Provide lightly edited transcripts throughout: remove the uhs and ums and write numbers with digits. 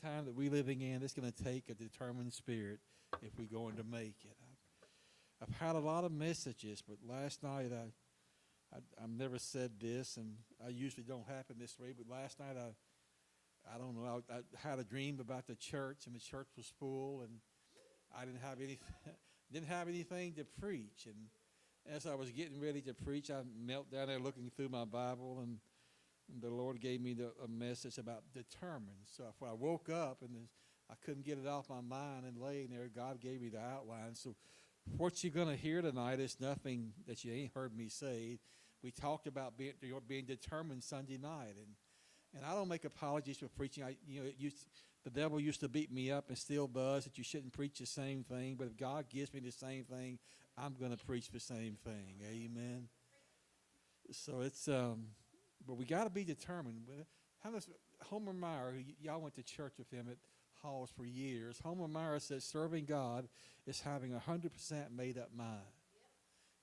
and time that we're living in, it's going to take a determined spirit if we're going to make it. I've had a lot of messages, but last night I've never said this, and I usually don't happen this way, but last night I don't know, I had a dream about the church, and the church was full, and I didn't have didn't have anything to preach. And as I was getting ready to preach, I knelt down there looking through my Bible, and the Lord gave me a message about determined. So when I woke up and I couldn't get it off my mind and laying there, God gave me the outline. So what you're going to hear tonight is nothing that you ain't heard me say. We talked about being determined Sunday night, and I don't make apologies for preaching. The devil used to beat me up and still does that you shouldn't preach the same thing. But if God gives me the same thing, I'm going to preach the same thing. Amen. So it's but we got to be determined. How does Homer Meyer, y'all went to church with him at Halls for years. Homer Meyer says serving God is having 100% made up mind.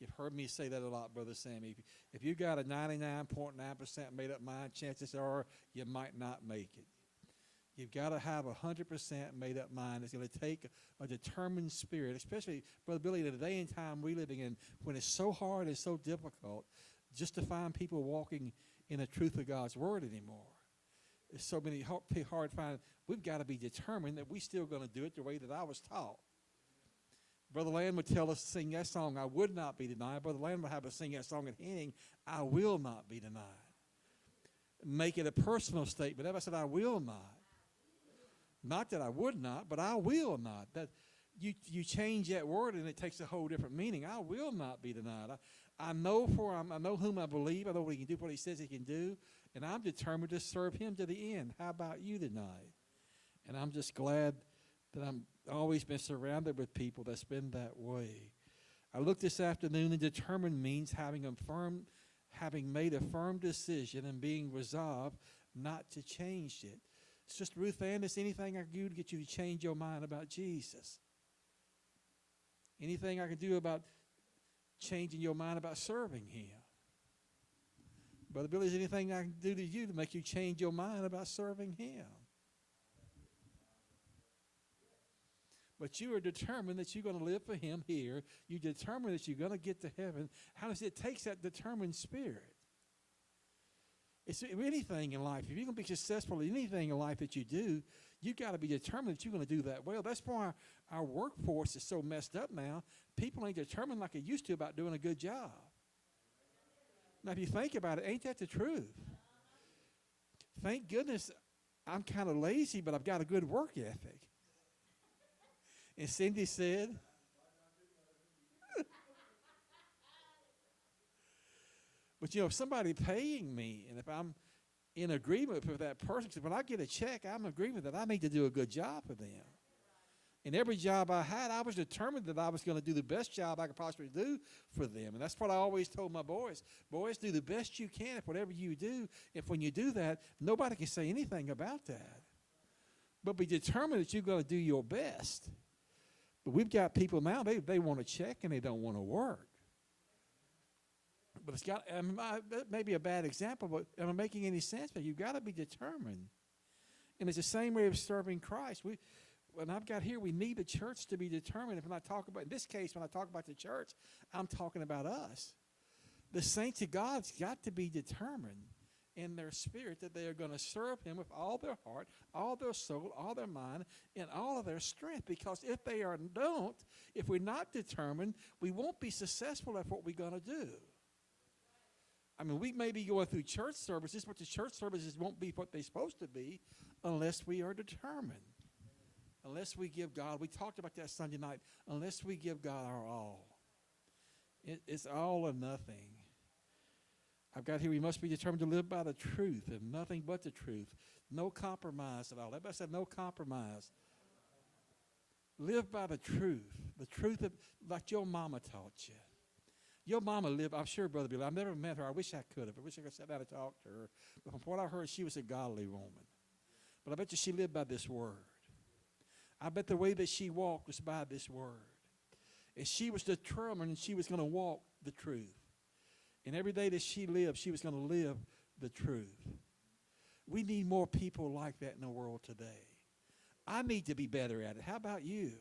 You've heard me say that a lot, Brother Sammy. If you got a 99.9% made up mind, chances are you might not make it. You've got to have 100% made up mind. It's going to take a determined spirit, especially, Brother Billy, in the day and time we're living in, when it's so hard and so difficult just to find people walking in the truth of God's word anymore. It's so hard to find. We've got to be determined that we're still going to do it the way that I was taught. Brother Land would tell us to sing that song, I would not be denied. Brother Land would have us sing that song at Henning, I will not be denied. Make it a personal statement. If I said, I will not. Not that I would not, but I will not. That you change that word and it takes a whole different meaning. I will not be denied. I know whom I believe. I know what he can do, what he says he can do, and I'm determined to serve him to the end. How about you tonight? And I'm just glad that I'm always been surrounded with people that's been that way. I looked this afternoon, and determined means having made a firm decision and being resolved not to change it. Sister Ruth Ann, is anything I can do to get you to change your mind about Jesus? Anything I can do about changing your mind about serving him? Brother Billy, is anything I can do to you to make you change your mind about serving him? But you are determined that you're going to live for him here. You're determined that you're going to get to heaven. How does it take that determined spirit? It's anything in life. If you're going to be successful in anything in life that you do, you've got to be determined that you're going to do that well. That's why our workforce is so messed up now. People ain't determined like they used to about doing a good job. Now, if you think about it, ain't that the truth? Thank goodness I'm kind of lazy, but I've got a good work ethic. And Cindy said, but if somebody paying me, and if I'm in agreement with that person, because when I get a check, I'm in agreement that I need to do a good job for them. And every job I had, I was determined that I was going to do the best job I could possibly do for them. And that's what I always told my boys. Boys, do the best you can if whatever you do. If when you do that, nobody can say anything about that. But be determined that you're going to do your best. But we've got people now, they want to check and they don't want to work. But that may be a bad example, but am I making any sense? But you've got to be determined. And it's the same way of serving Christ. When I've got here, we need the church to be determined. When I talk about, in this case, when I talk about the church, I'm talking about us. The saints of God's got to be determined in their spirit that they are going to serve him with all their heart, all their soul, all their mind, and all of their strength. Because if if we're not determined, we won't be successful at what we're going to do. I mean, we may be going through church services, but the church services won't be what they're supposed to be unless we are determined. Unless we give God, we talked about that Sunday night, unless we give God our all. It's all or nothing. I've got here, we must be determined to live by the truth and nothing but the truth. No compromise at all. Everybody said no compromise. Live by the truth like your mama taught you. Your mama lived, I'm sure, Brother Billy, I've never met her. I wish I could have. I wish I could sit down and talk to her. But from what I heard, she was a godly woman. But I bet you she lived by this word. I bet the way that she walked was by this word. And she was determined and she was going to walk the truth. And every day that she lived, she was going to live the truth. We need more people like that in the world today. I need to be better at it. How about you?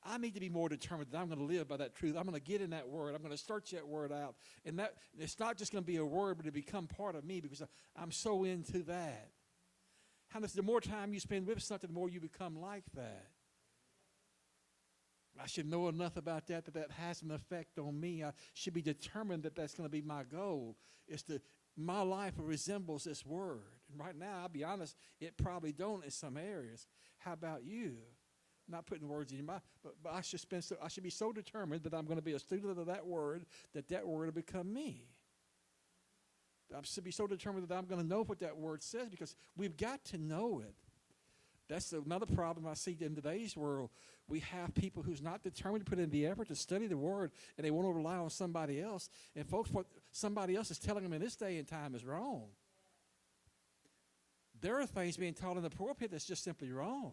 I need to be more determined that I'm going to live by that truth. I'm going to get in that word. I'm going to search that word out. And that it's not just going to be a word, but to become part of me because I'm so into that. How much the more time you spend with something, the more you become like that. I should know enough about that has an effect on me. I should be determined that that's going to be my goal. My life resembles this word. And right now, I'll be honest, it probably don't in some areas. How about you? Not putting words in your mouth, but I should be so determined that I'm going to be a student of that word word will become me. I should be so determined that I'm going to know what that word says because we've got to know it. That's another problem I see in today's world. We have people who's not determined to put in the effort to study the word, and they want to rely on somebody else. And folks, what somebody else is telling them in this day and time is wrong. There are things being taught in the pulpit that's just simply wrong.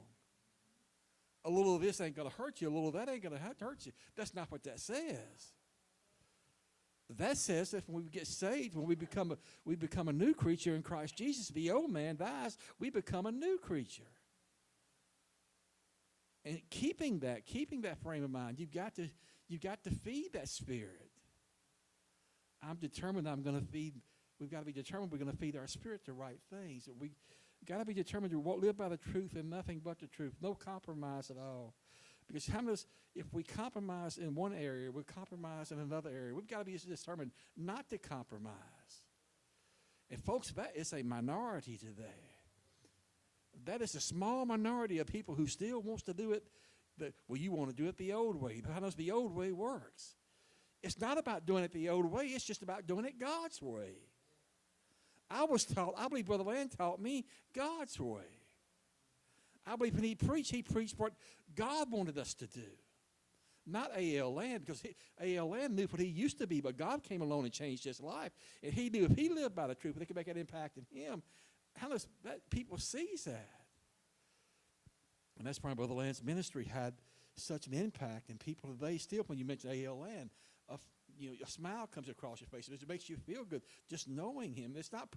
A little of this ain't going to hurt you. A little of that ain't going to hurt you. That's not what that says. That says that when we get saved, when we become a new creature in Christ Jesus, the old man dies, we become a new creature. And keeping that frame of mind, you've got to feed that spirit. I'm determined we've got to be determined we're going to feed our spirit the right things. We got to be determined to live by the truth and nothing but the truth. No compromise at all. Because if we compromise in one area, we compromise in another area. We've got to be determined not to compromise. And folks, that is a minority today. That is a small minority of people who still wants to do it. You want to do it the old way. How does the old way works? It's not about doing it the old way. It's just about doing it God's way. I believe Brother Land taught me God's way. I believe when he preached what God wanted us to do. Not A.L. Land, because A.L. Land knew what he used to be, but God came along and changed his life. And he knew if he lived by the truth, they could make an impact in him. How does that people sees that? And that's why Brother Land's ministry had such an impact. And people today still, when you mention A.L. Land, a smile comes across your face. It makes you feel good just knowing him. It's not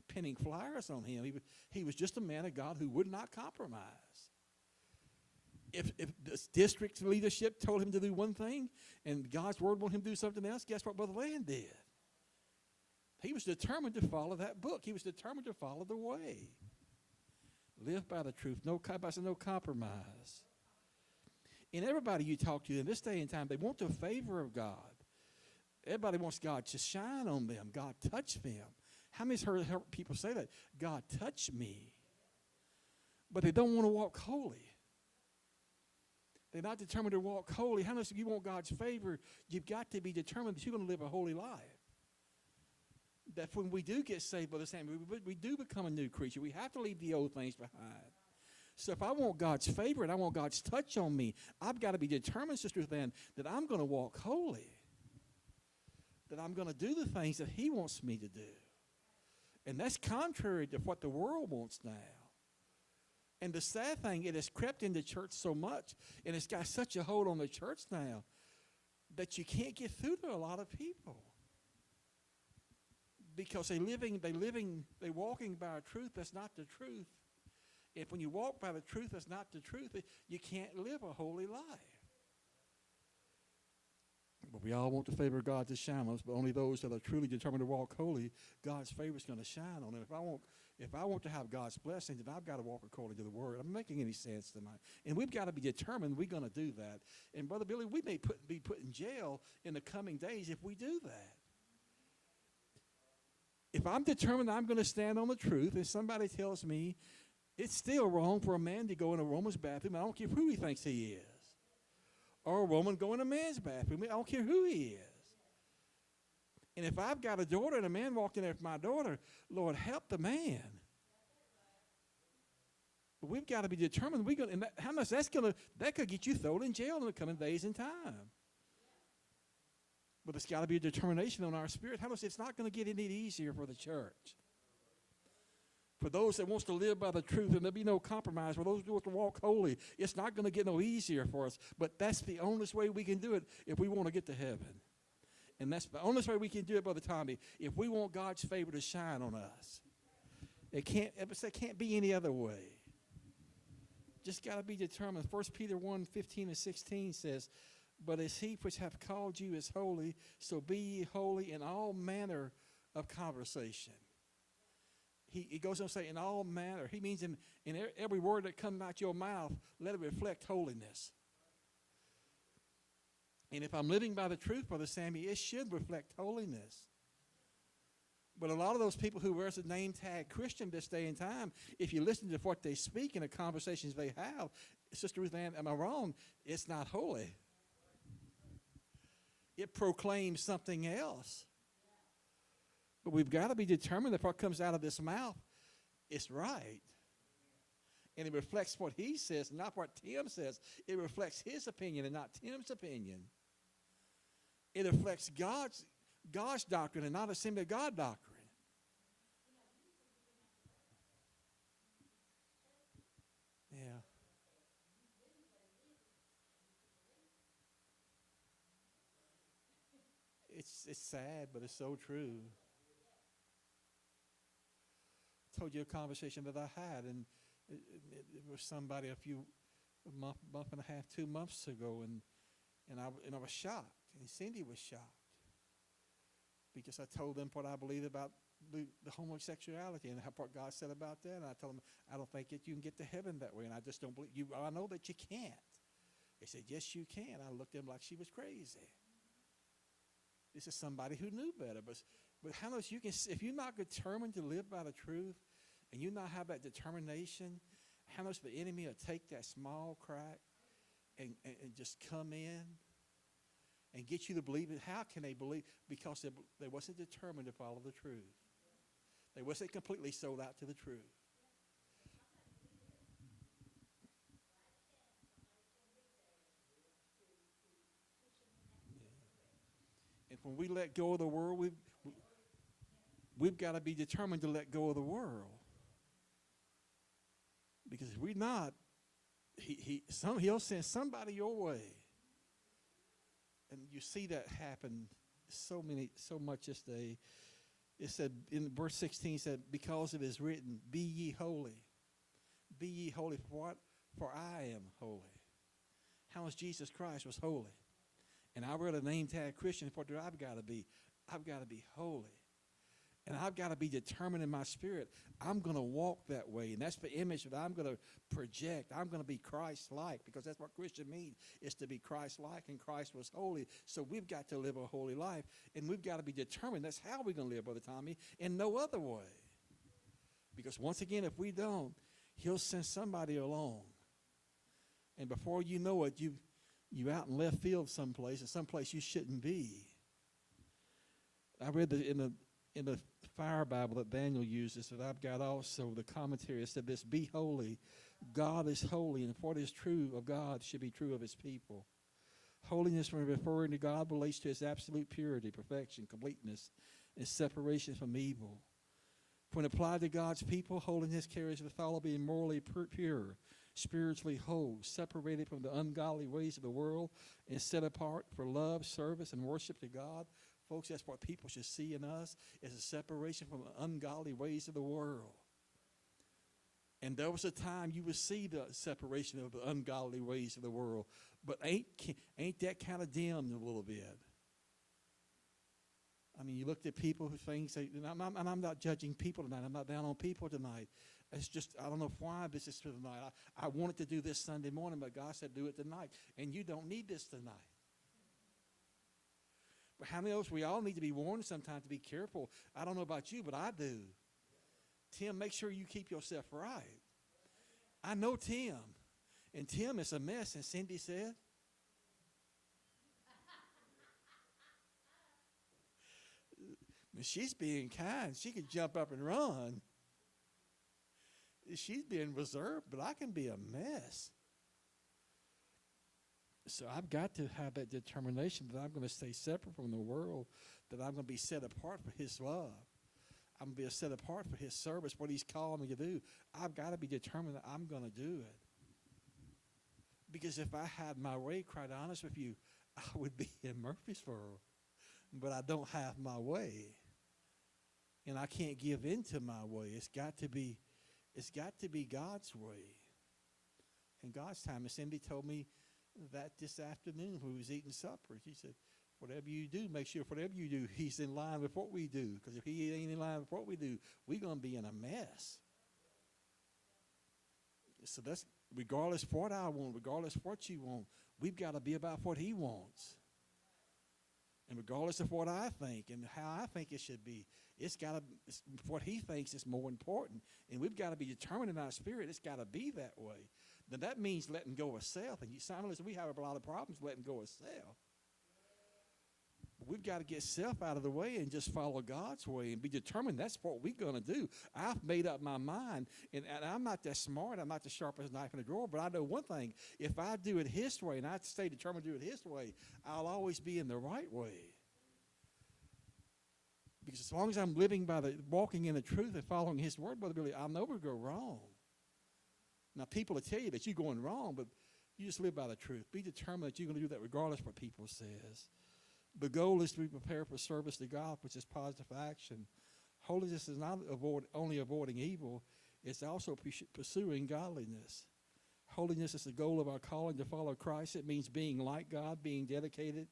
pinning flyers on him. He was just a man of God who would not compromise. If the district leadership told him to do one thing and God's word wanted him to do something else, guess what Brother Land did? He was determined to follow that book. He was determined to follow the way. Live by the truth. No compromise. And everybody you talk to in this day and time, they want the favor of God. Everybody wants God to shine on them. God touch them. How many's heard people say that? God touch me. But they don't want to walk holy. They're not determined to walk holy. How much if you want God's favor, you've got to be determined that you're going to live a holy life. That when we do get saved by the same, we do become a new creature. We have to leave the old things behind. So if I want God's favor and I want God's touch on me, I've got to be determined, Sister Then, that I'm going to walk holy. That I'm going to do the things that he wants me to do. And that's contrary to what the world wants now. And the sad thing, it has crept into church so much, and it's got such a hold on the church now, that you can't get through to a lot of people. Because they're walking by a truth that's not the truth. If when you walk by the truth that's not the truth, you can't live a holy life. But we all want the favor of God to shine on us, but only those that are truly determined to walk holy, God's favor is going to shine on them. If I want to have God's blessing, then I've got to walk according to the word. I'm making any sense tonight. And we've got to be determined we're going to do that. And Brother Billy, we may be put in jail in the coming days if we do that. If I'm determined I'm going to stand on the truth, and somebody tells me it's still wrong for a man to go in a woman's bathroom, I don't care who he thinks he is. Or a woman go in a man's bathroom, I don't care who he is. And if I've got a daughter and a man walked in there with my daughter, Lord, help the man. But we've got to be determined. How much that could get you thrown in jail in the coming days and time. But it's got to be a determination on our spirit. How much it's not going to get any easier for the church. For those that wants to live by the truth, and there'll be no compromise. For those who want to walk holy, it's not going to get no easier for us. But that's the only way we can do it if we want to get to heaven. And that's the only way we can do it, Brother Tommy, if we want God's favor to shine on us. It can't be any other way. Just got to be determined. 1 Peter 1:15-16 says, but as he which hath called you is holy, so be ye holy in all manner of conversation. He goes on to say, in all manner. He means in every word that comes out your mouth, let it reflect holiness. And if I'm living by the truth, Brother Sammy, it should reflect holiness. But a lot of those people who wears the name tag Christian this day and time, if you listen to what they speak in the conversations they have, Sister Ruth Ann, am I wrong? It's not holy. It proclaims something else. But we've got to be determined that what comes out of this mouth is right. And it reflects what he says, not what Tim says. It reflects his opinion and not Tim's opinion. It reflects God's doctrine and not Assembly of God doctrine. Yeah. It's sad, but it's so true. I told you a conversation that I had, and it was somebody a month and a half, 2 months ago, and I was shocked, and Cindy was shocked because I told them what I believe about the homosexuality and what God said about that, and I told them I don't think that you can get to heaven that way, and I just don't believe you. I know that you can't. They said, yes, you can. I looked at them like she was crazy. This is somebody who knew better, but how much you can, if you're not determined to live by the truth, and you not have that determination, how much the enemy will take that small crack and just come in and get you to believe it. How can they believe? Because they wasn't determined to follow the truth. They wasn't completely sold out to the truth. And when we let go of the world, we've got to be determined to let go of the world. Because if we're not, he'll send somebody your way. And you see that happen so much this day. It said in verse 16, it said, because it is written, be ye holy. Be ye holy for what? For I am holy. How is Jesus Christ was holy? And I wear the name tag Christian. What do I've got to be? I've got to be holy. And I've got to be determined in my spirit. I'm going to walk that way. And that's the image that I'm going to project. I'm going to be Christ-like, because that's what Christian means, is to be Christ-like, and Christ was holy. So we've got to live a holy life, and we've got to be determined. That's how we're going to live, Brother Tommy, in no other way. Because once again, if we don't, he'll send somebody along. And before you know it, you out in left field someplace, or someplace you shouldn't be. I read in the Fire Bible that Daniel uses, that I've got also, the commentary said this: be holy. God is holy, and what is true of God should be true of his people. Holiness, when referring to God, relates to his absolute purity, perfection, completeness, and separation from evil. When applied to God's people, holiness carries the thought of being morally pure, spiritually whole, separated from the ungodly ways of the world, and set apart for love, service, and worship to God. Folks, that's what people should see in us, is a separation from the ungodly ways of the world. And there was a time you would see the separation of the ungodly ways of the world, but ain't that kind of dimmed a little bit? I mean, you looked at people who think, and I'm not judging people tonight. I'm not down on people tonight. It's just, I don't know why this is tonight. I wanted to do this Sunday morning, but God said do it tonight. And you don't need this tonight. But how many of us, we all need to be warned sometimes to be careful. I don't know about you, but I do. Tim, make sure you keep yourself right. I know Tim. And Tim is a mess, as Cindy said. She's being kind. She could jump up and run. She's being reserved, but I can be a mess. So I've got to have that determination that I'm going to stay separate from the world, that I'm going to be set apart for his love. I'm going to be set apart for his service, what he's called me to do. I've got to be determined that I'm going to do it. Because if I had my way, quite honest with you, I would be in Murfreesboro. But I don't have my way. And I can't give in to my way. It's got to be God's way. in God's time. And Cindy told me that this afternoon when we was eating supper. She said, whatever you do, make sure whatever you do, he's in line with what we do. Because if he ain't in line with what we do, we're going to be in a mess. So that's, regardless of what I want, regardless of what you want, we've got to be about what he wants. And regardless of what I think and how I think it should be, what he thinks is more important. And we've got to be determined in our spirit, it's got to be that way. Then that means letting go of self. And simultaneously, we have a lot of problems letting go of self. We've got to get self out of the way and just follow God's way and be determined that's what we're going to do. I've made up my mind, and I'm not that smart. I'm not the sharpest knife in the drawer, but I know one thing. If I do it his way and I stay determined to do it his way, I'll always be in the right way. Because as long as I'm walking in the truth and following his word, Brother Billy, I'll never go wrong. Now, people will tell you that you're going wrong, but you just live by the truth. Be determined that you're going to do that regardless of what people says. The goal is to be prepared for service to God, which is positive action. Holiness is not only avoiding evil, it's also pursuing godliness. Holiness is the goal of our calling to follow Christ. It means being like God, being dedicated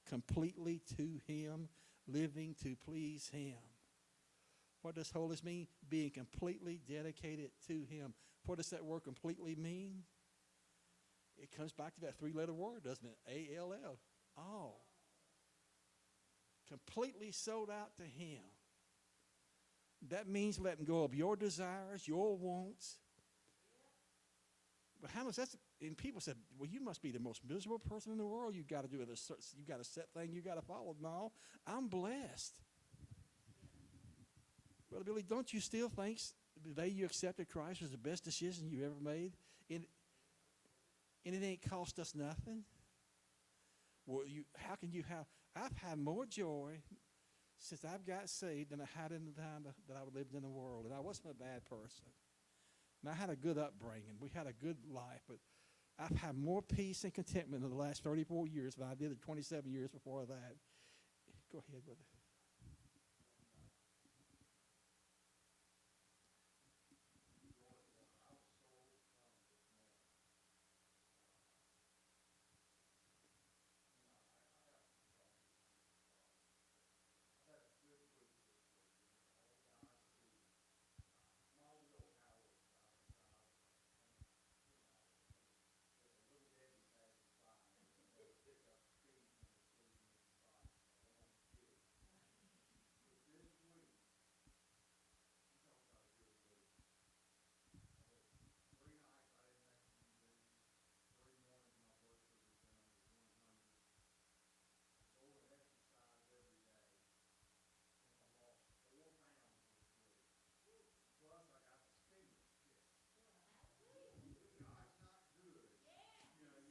completely to him, living to please him. What does holiness mean? Being completely dedicated to him. What does that word completely mean? It comes back to that three-letter word, doesn't it? A-L-L. All. Completely sold out to him. That means letting go of your desires, your wants. But how much that's, and people said, well, you must be the most miserable person in the world. You've got to do it. You've got a set thing you got to follow. No, I'm blessed. Brother Billy, don't you still think the day you accepted Christ was the best decision you ever made? And it ain't cost us nothing. Well, how can you have? I've had more joy since I've got saved than I had in the time that I lived in the world. And I wasn't a bad person. And I had a good upbringing. We had a good life. But I've had more peace and contentment in the last 34 years than I did the 27 years before that. Go ahead, brother.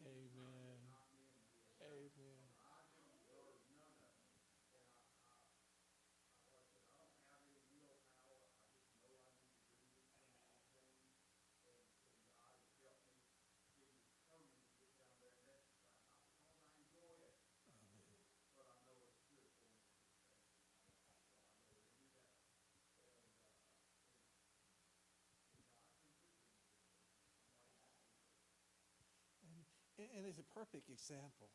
Amen. Amen. And it's a perfect example.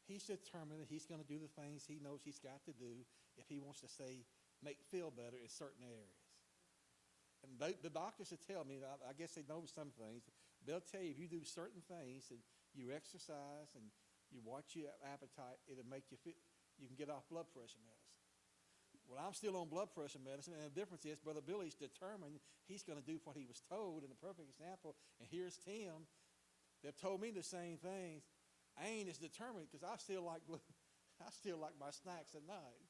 He's determined that he's going to do the things he knows he's got to do if he wants to feel better in certain areas. And the doctors will tell me, I guess they know some things, they'll tell you if you do certain things and you exercise and you watch your appetite, it'll make you fit, you can get off blood pressure medicine. Well, I'm still on blood pressure medicine, and the difference is Brother Billy's determined he's going to do what he was told, and a perfect example, and here's Tim. They've told me the same things. I ain't as determined because I still like my snacks at night.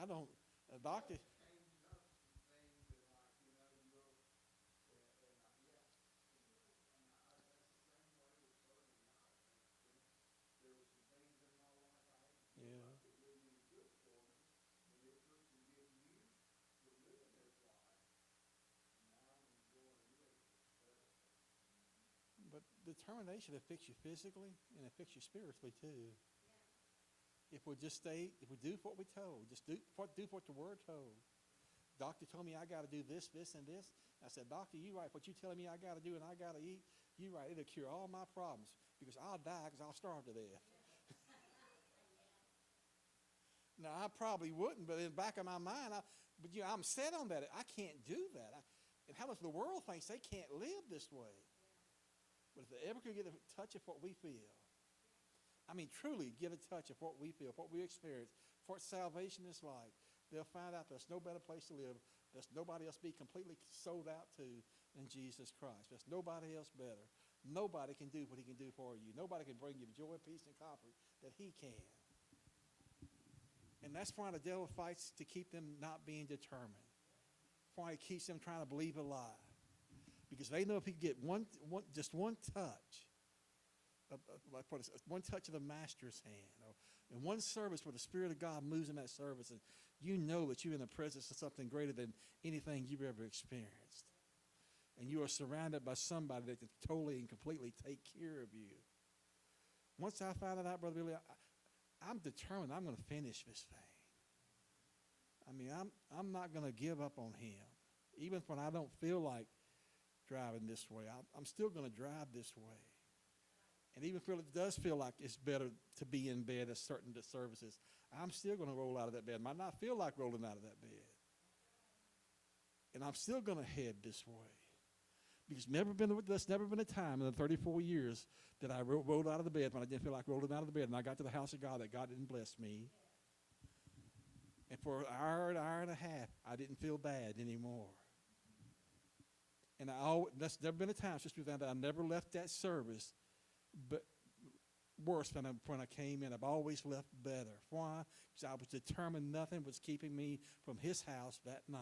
I don't. A doctor. Yeah. But determination affects you physically and affects you spiritually too. If we do what we're told, just do what the Word told. Doctor told me I got to do this, this, and this. I said, Doctor, you right. What you telling me I got to do and I got to eat, you right. It'll cure all my problems because I'll die because I'll starve to death. Now, I probably wouldn't, but in the back of my mind, I'm set on that. I can't do that. And how much the world thinks they can't live this way. But if they ever could get a touch of what we feel, I mean, truly get a touch of what we feel, what we experience, what salvation is like, they'll find out there's no better place to live. There's nobody else be completely sold out to than Jesus Christ. There's nobody else better. Nobody can do what he can do for you. Nobody can bring you joy, peace, and comfort that he can. And that's why the devil fights to keep them not being determined. Why he keeps them trying to believe a lie. Because they know if he can get just one touch, one touch of the master's hand, and one service where the Spirit of God moves in that service, and you know that you're in the presence of something greater than anything you've ever experienced. And you are surrounded by somebody that can totally and completely take care of you. Once I found that out, Brother Billy, I'm determined I'm going to finish this thing. I mean, I'm not going to give up on him. Even when I don't feel like driving this way, I'm still going to drive this way. And even if it does feel like it's better to be in bed at certain services, I'm still going to roll out of that bed. Might not feel like rolling out of that bed. And I'm still going to head this way. Because there's never been a time in the 34 years that I rolled out of the bed when I didn't feel like rolling out of the bed. And I got to the house of God that God didn't bless me. And for an hour and a half, I didn't feel bad anymore. And that's never been a time, Sister Ruth, that I never left that service but worse than when I came in. I've always left better. Why? Because I was determined nothing was keeping me from his house that night.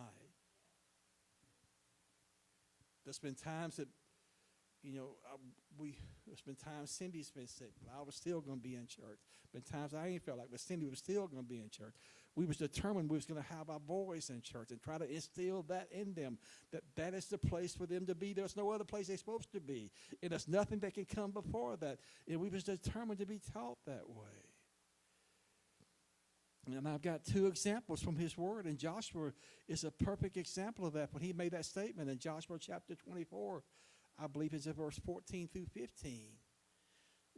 There's been times that, there's been times Cindy's been sick, but I was still going to be in church. Been times I ain't felt like, but Cindy was still going to be in church. We was determined we was going to have our boys in church and try to instill that in them, that is the place for them to be. There's no other place they're supposed to be. And there's nothing that can come before that. And we was determined to be taught that way. And I've got two examples from his word, and Joshua is a perfect example of that when he made that statement in Joshua chapter 24. I believe it's in verse 14 through 15.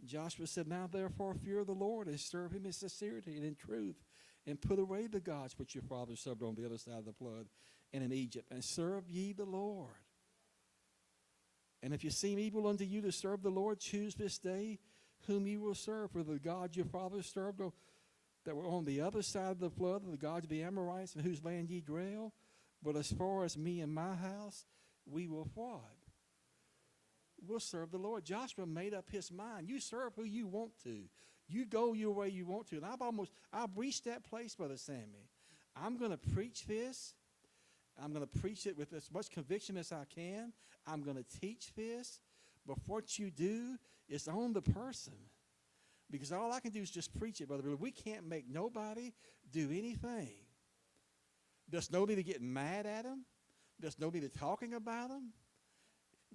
Joshua said, "Now therefore fear the Lord and serve him in sincerity and in truth, and put away the gods which your fathers served on the other side of the flood and in Egypt, and serve ye the Lord. And if you seem evil unto you to serve the Lord, choose this day whom you will serve, for the gods your fathers served that were on the other side of the flood, the gods of the Amorites, in whose land ye dwell. But as far as me and my house, we will what? We'll serve the Lord." Joshua made up his mind. You serve who you want to. You go your way you want to. And I've reached that place, Brother Sammy. I'm going to preach this. I'm going to preach it with as much conviction as I can. I'm going to teach this. But what you do is on the person. Because all I can do is just preach it, Brother Billy. We can't make nobody do anything. There's no need to get mad at them. There's no need to talking about them.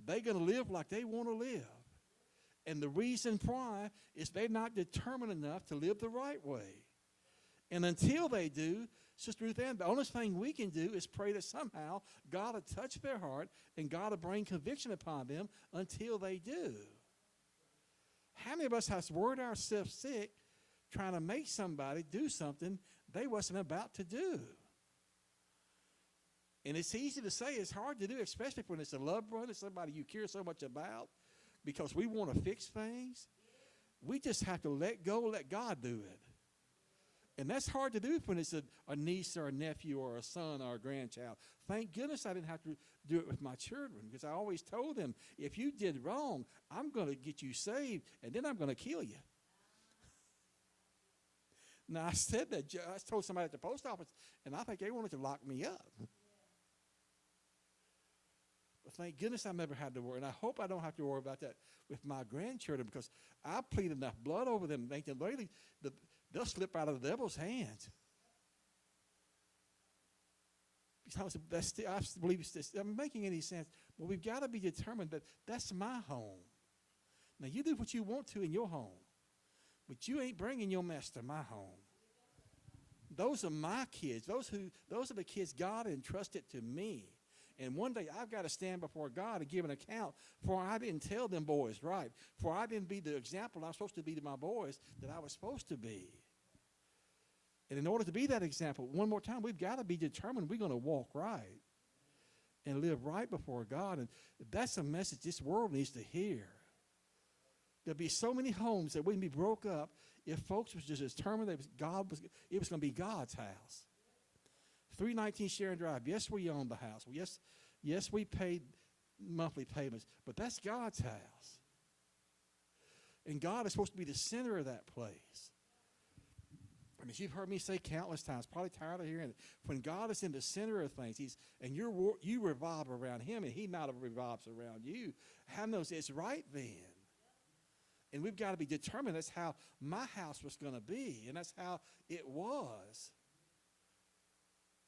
They're going to live like they want to live. And the reason why is they're not determined enough to live the right way. And until they do, Sister Ruth Ann, the only thing we can do is pray that somehow God will touch their heart and God will bring conviction upon them until they do. How many of us have worried ourselves sick trying to make somebody do something they wasn't about to do? And it's easy to say, it's hard to do, especially when it's a loved one, it's somebody you care so much about, because we want to fix things. We just have to let go, let God do it. And that's hard to do when it's a niece or a nephew or a son or a grandchild. Thank goodness I didn't have to do it with my children, because I always told them, if you did wrong, I'm going to get you saved, and then I'm going to kill you. Now, I said that. I told somebody at the post office, and I think they wanted to lock me up. But thank goodness I never had to worry, and I hope I don't have to worry about that with my grandchildren, because I plead enough blood over them, make them really, they'll slip out of the devil's hands. I believe it's this. I'm making any sense. Well, we've got to be determined that that's my home. Now, you do what you want to in your home, but you ain't bringing your mess to my home. Those are my kids. Those are the kids God entrusted to me. And one day I've got to stand before God and give an account, for I didn't tell them boys right. For I didn't be the example I'm supposed to be to my boys that I was supposed to be. And in order to be that example, one more time, we've got to be determined we're going to walk right and live right before God. And that's a message this world needs to hear. There'll be so many homes that wouldn't be broke up if folks was just determined that it was going to be God's house. 319 Sharon Drive. Yes, we own the house. Yes, we paid monthly payments, but that's God's house. And God is supposed to be the center of that place. I mean, you've heard me say countless times, probably tired of hearing it. When God is in the center of things, you revolve around him, and he not revolves around you. How knows it's right then? And we've got to be determined that's how my house was going to be, and that's how it was.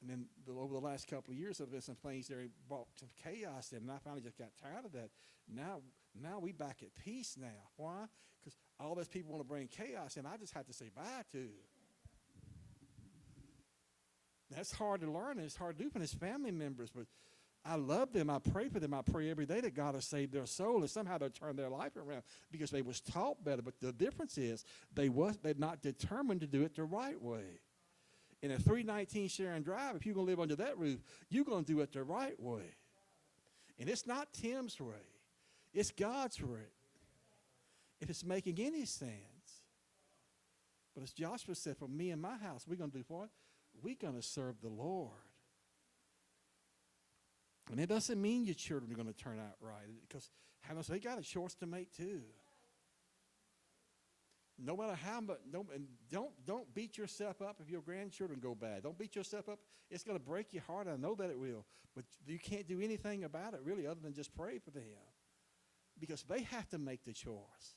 And then over the last couple of years, there have been some things that brought some chaos in, and I finally just got tired of that. Now we back at peace now. Why? Because all those people want to bring chaos in. I just have to say bye to. That's hard to learn, and it's hard to do for his family members, but I love them. I pray for them. I pray every day that God will save their soul, and somehow they'll turn their life around because they was taught better. But the difference is they're not determined to do it the right way. In a 319 Sharon Drive, if you're going to live under that roof, you're going to do it the right way. And it's not Tim's way. It's God's way. If it's making any sense. But as Joshua said, for me and my house, we're going to do what? We're going to serve the Lord. And it doesn't mean your children are going to turn out right, because they got a choice to make too. No matter how much, don't beat yourself up if your grandchildren go bad. Don't beat yourself up. It's going to break your heart. I know that it will. But you can't do anything about it really other than just pray for them, because they have to make the choice.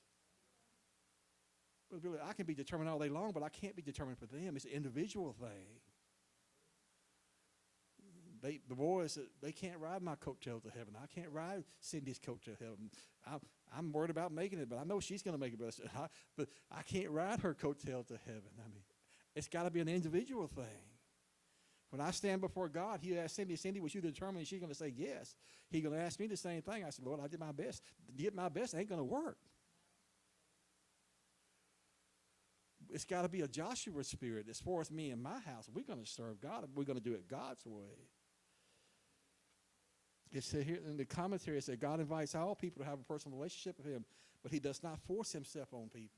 But really, I can be determined all day long, but I can't be determined for them. It's an individual thing. The boys, they can't ride my coattail to heaven. I can't ride Cindy's coattail to heaven. I'm worried about making it, but I know she's going to make it. But I can't ride her coattail to heaven. I mean, it's got to be an individual thing. When I stand before God, he asked Cindy, was you determined? And she's going to say yes. He's going to ask me the same thing. I said, Lord, I did my best. To get my best ain't going to work. It's got to be a Joshua spirit. As far as me and my house, we're going to serve God. We're going to do it God's way. It said here in the commentary, it said God invites all people to have a personal relationship with him, but he does not force himself on people.